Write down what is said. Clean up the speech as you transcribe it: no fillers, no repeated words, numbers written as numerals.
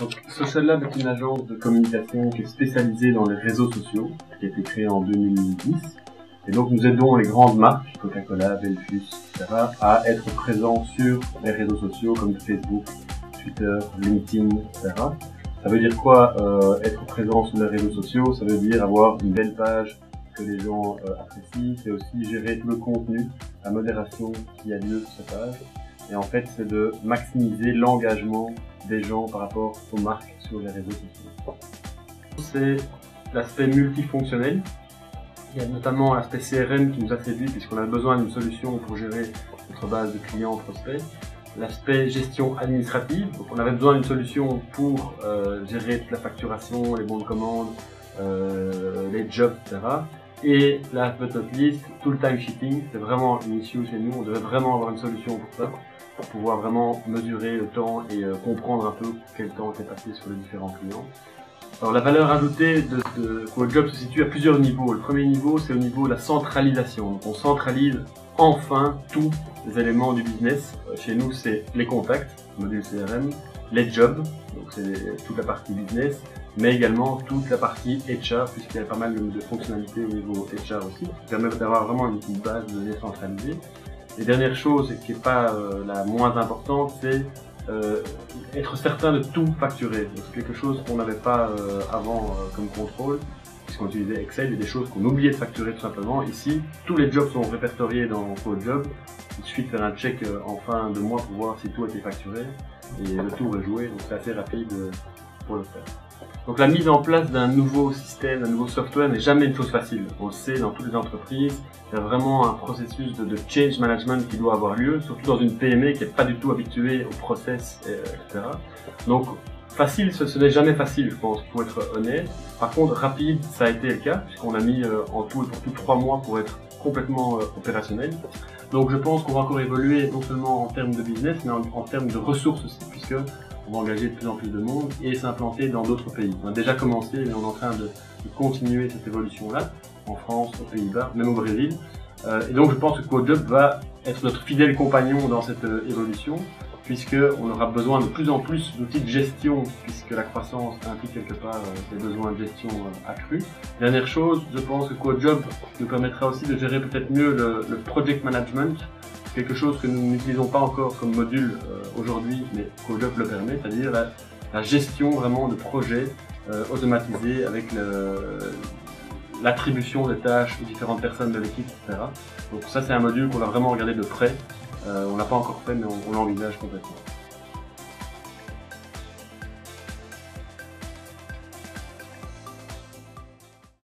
Donc, Social Lab est une agence de communication qui est spécialisée dans les réseaux sociaux, qui a été créée en 2010. Et donc nous aidons les grandes marques, Coca-Cola, Belfus, etc., à être présents sur les réseaux sociaux comme Facebook, Twitter, LinkedIn, etc. Ça veut dire quoi être présent sur les réseaux sociaux? Ça veut dire avoir une belle page que les gens apprécient. C'est aussi gérer tout le contenu, la modération qui a lieu sur cette page. Et en fait, c'est de maximiser l'engagement des gens par rapport aux marques sur les réseaux sociaux. C'est l'aspect multifonctionnel. Il y a notamment l'aspect CRM qui nous a séduit puisqu'on a besoin d'une solution pour gérer notre base de clients prospects. L'aspect gestion administrative, donc on avait besoin d'une solution pour gérer toute la facturation, les bons de commande, les jobs, etc. Et last but not least, tout le time sheeting, c'est vraiment une issue chez nous, on devait vraiment avoir une solution pour ça, pour pouvoir vraiment mesurer le temps et comprendre un peu quel temps était passé sur les différents clients. Alors la valeur ajoutée de CodeJob se situe à plusieurs niveaux. Le premier niveau, c'est au niveau de la centralisation. Donc on centralise enfin tous les éléments du business. Chez nous, c'est les contacts, module CRM, les jobs, donc c'est toute la partie business, mais également toute la partie HR, puisqu'il y a pas mal de fonctionnalités au niveau HR aussi, qui permettent d'avoir vraiment une base de données centralisée. Et dernière chose, qui n'est pas la moins importante, c'est être certain de tout facturer. C'est quelque chose qu'on n'avait pas avant comme contrôle, puisqu'on utilisait Excel, il y a des choses qu'on oubliait de facturer tout simplement. Ici, tous les jobs sont répertoriés dans CodeJob. Il suffit de faire un check en fin de mois pour voir si tout a été facturé et le tour est joué, donc c'est assez rapide pour le faire. Donc la mise en place d'un nouveau système, d'un nouveau software n'est jamais une chose facile. On le sait dans toutes les entreprises, il y a vraiment un processus de change management qui doit avoir lieu, surtout dans une PME qui n'est pas du tout habituée au process, etc. Donc facile, ce n'est jamais facile, je pense, pour être honnête. Par contre, rapide, ça a été le cas, puisqu'on a mis en tout et pour tout 3 mois pour être complètement opérationnel. Donc je pense qu'on va encore évoluer non seulement en termes de business, mais en termes de ressources aussi, puisque on va engager de plus en plus de monde et s'implanter dans d'autres pays. On a déjà commencé, mais on est en train de continuer cette évolution-là, en France, aux Pays-Bas, même au Brésil. Et donc je pense que CodeJob va être notre fidèle compagnon dans cette évolution, puisqu'on aura besoin de plus en plus d'outils de gestion, puisque la croissance implique quelque part des besoins de gestion accrus. Dernière chose, je pense que CodeJob nous permettra aussi de gérer peut-être mieux le project management, quelque chose que nous n'utilisons pas encore comme module aujourd'hui, mais CodeJob le permet, c'est-à-dire la gestion vraiment de projets automatisés avec l'attribution des tâches aux différentes personnes de l'équipe, etc. Donc ça c'est un module qu'on va vraiment regarder de près. On l'a pas encore fait, mais on l'envisage complètement.